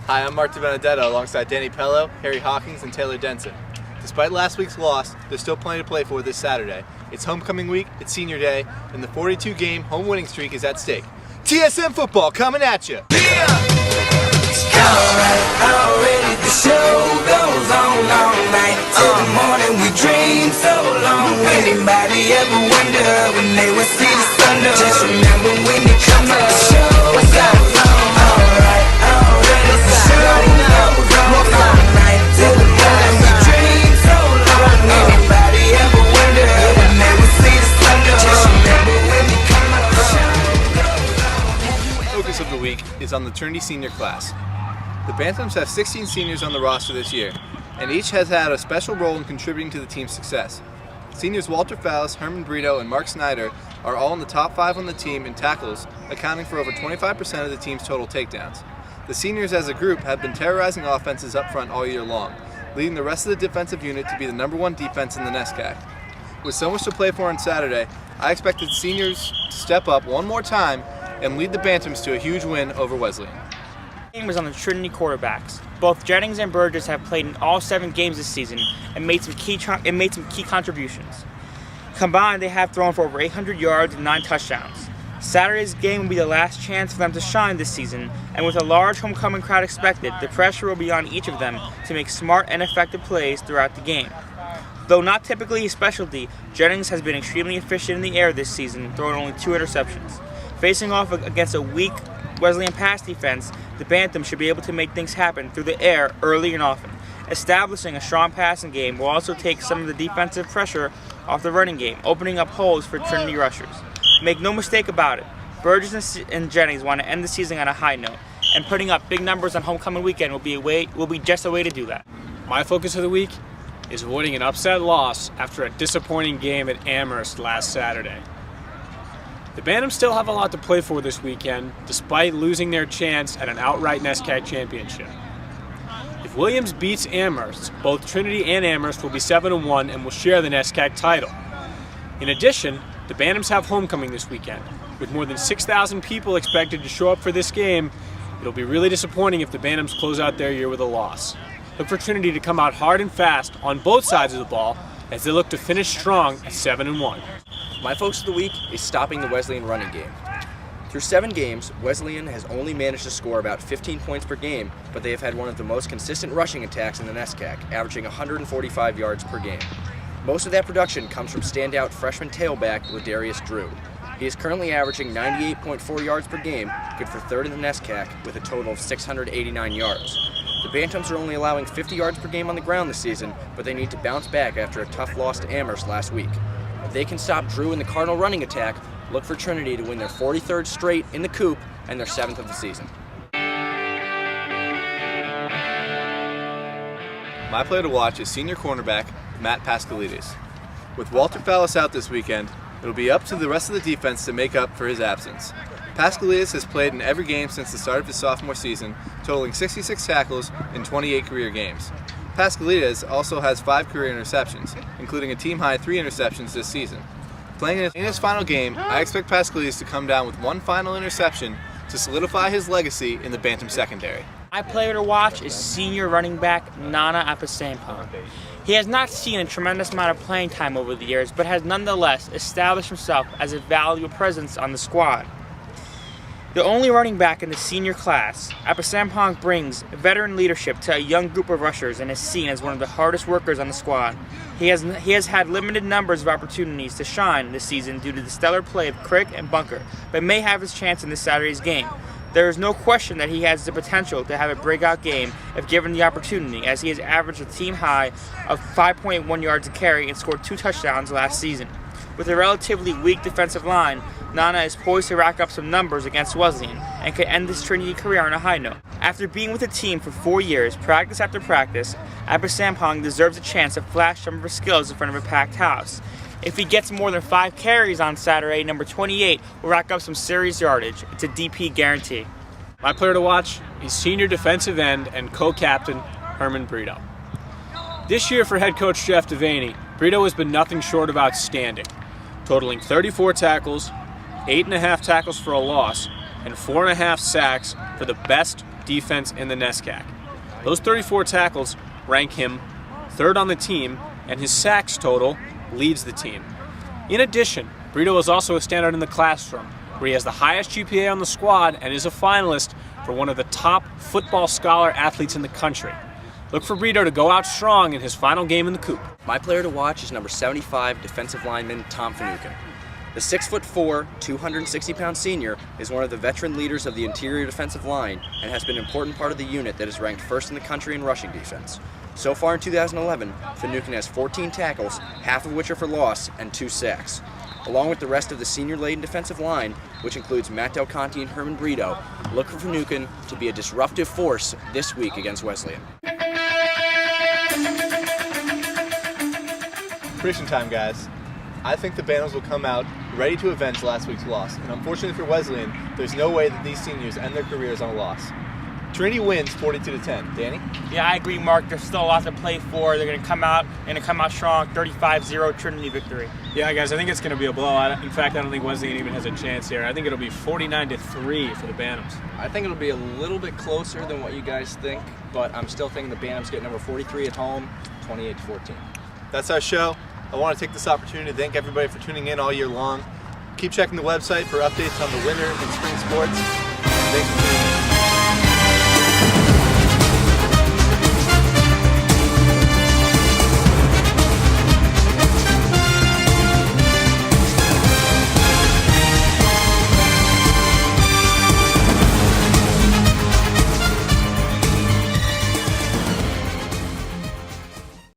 Hi, I'm Mark DiBenedetto alongside Danny Pello, Harry Hawkins, and Taylor Denson. Despite last week's loss, there's still plenty to play for this Saturday. It's homecoming week, it's senior day, and the 42-game home winning streak is at stake. TSN football coming at you! Already the show goes on all night till the morning. We dream so long. Anybody ever wonder when they would see the sun? Just remember when you come up, the show goes on. Alright, already the show goes on all night till the morning. We dream so long. Anybody ever wonder when they would see the sun? Just remember when you come up, the show goes on. The focus of the week is on the Trinity senior class. The Bantams have 16 seniors on the roster this year, and each has had a special role in contributing to the team's success. Seniors Walter Fallis, Herman Brito, and Mark Snyder are all in the top 5 on the team in tackles, accounting for over 25% of the team's total takedowns. The seniors as a group have been terrorizing offenses up front all year long, leading the rest of the defensive unit to be the #1 defense in the NESCAC. With so much to play for on Saturday, I expect the seniors to step up one more time and lead the Bantams to a huge win over Wesleyan. Was on the Trinity quarterbacks. Both Jennings and Burgess have played in all 7 games this season and made some key contributions. Combined, they have thrown for over 800 yards and 9 touchdowns. Saturday's game will be the last chance for them to shine this season, and with a large homecoming crowd expected, the pressure will be on each of them to make smart and effective plays throughout the game. Though not typically his specialty, Jennings has been extremely efficient in the air this season, throwing only 2 interceptions. Facing off against a weak Wesleyan pass defense, the Bantams should be able to make things happen through the air early and often. Establishing a strong passing game will also take some of the defensive pressure off the running game, opening up holes for Trinity rushers. Make no mistake about it, Burgess and Jennings want to end the season on a high note, and putting up big numbers on homecoming weekend will be just a way to do that. My focus of the week is avoiding an upset loss after a disappointing game at Amherst last Saturday. The Bantams still have a lot to play for this weekend, despite losing their chance at an outright NESCAC championship. If Williams beats Amherst, both Trinity and Amherst will be 7-1 and will share the NESCAC title. In addition, the Bantams have homecoming this weekend. With more than 6,000 people expected to show up for this game, it'll be really disappointing if the Bantams close out their year with a loss. Look for Trinity to come out hard and fast on both sides of the ball as they look to finish strong at 7-1. My focus of the week is stopping the Wesleyan running game. Through 7 games, Wesleyan has only managed to score about 15 points per game, but they have had one of the most consistent rushing attacks in the NESCAC, averaging 145 yards per game. Most of that production comes from standout freshman tailback Ladarius Drew. He is currently averaging 98.4 yards per game, good for 3rd in the NESCAC, with a total of 689 yards. The Bantams are only allowing 50 yards per game on the ground this season, but they need to bounce back after a tough loss to Amherst last week. If they can stop Drew in the Cardinal running attack, look for Trinity to win their 43rd straight in the Coop and their 7th of the season. My player to watch is senior cornerback Matt Pascalides. With Walter Fallis out this weekend, it'll be up to the rest of the defense to make up for his absence. Pascalides has played in every game since the start of his sophomore season, totaling 66 tackles in 28 career games. Pascalides also has 5 career interceptions, including a team-high 3 interceptions this season. Playing in his final game, I expect Pascalides to come down with 1 final interception to solidify his legacy in the Bantam secondary. My player to watch is senior running back Nana Apasampong. He has not seen a tremendous amount of playing time over the years, but has nonetheless established himself as a valuable presence on the squad. The only running back in the senior class, Apasampong brings veteran leadership to a young group of rushers and is seen as one of the hardest workers on the squad. He has had limited numbers of opportunities to shine this season due to the stellar play of Crick and Bunker, but may have his chance in this Saturday's game. There is no question that he has the potential to have a breakout game if given the opportunity, as he has averaged a team high of 5.1 yards a carry and scored 2 touchdowns last season. With a relatively weak defensive line, Nana is poised to rack up some numbers against Wesleyan and could end his Trinity career on a high note. After being with the team for 4 years, practice after practice, Apasampong deserves a chance to flash some of his skills in front of a packed house. If he gets more than 5 carries on Saturday, number 28 will rack up some serious yardage. It's a DP guarantee. My player to watch is senior defensive end and co-captain Herman Brito. This year for head coach Jeff Devaney, Brito has been nothing short of outstanding, totaling 34 tackles, 8.5 tackles for a loss, and 4.5 sacks for the best defense in the NESCAC. Those 34 tackles rank him third on the team, and his sacks total leads the team. In addition, Brito is also a standout in the classroom, where he has the highest GPA on the squad and is a finalist for one of the top football scholar athletes in the country. Look for Brito to go out strong in his final game in the Coop. My player to watch is number 75 defensive lineman Tom Finucane. The 6'4", 260-pound senior is one of the veteran leaders of the interior defensive line and has been an important part of the unit that is ranked first in the country in rushing defense. So far in 2011, Finucane has 14 tackles, half of which are for loss, and 2 sacks. Along with the rest of the senior-laden defensive line, which includes Matt Del Conte and Herman Brito, look for Finucane to be a disruptive force this week against Wesleyan. Prediction time, guys. I think the Bantams will come out ready to avenge last week's loss, and unfortunately for Wesleyan, there's no way that these seniors end their careers on a loss. Trinity wins 42-10. Danny? Yeah, I agree, Mark. There's still a lot to play for. They're going to come out strong, 35-0 Trinity victory. Yeah, guys, I think it's going to be a blowout. In fact, I don't think Wesleyan even has a chance here. I think it'll be 49-3 for the Bantams. I think it'll be a little bit closer than what you guys think, but I'm still thinking the Bantams get number 43 at home, 28-14. That's our show. I want to take this opportunity to thank everybody for tuning in all year long. Keep checking the website for updates on the winter and spring sports. Thanks for tuning in.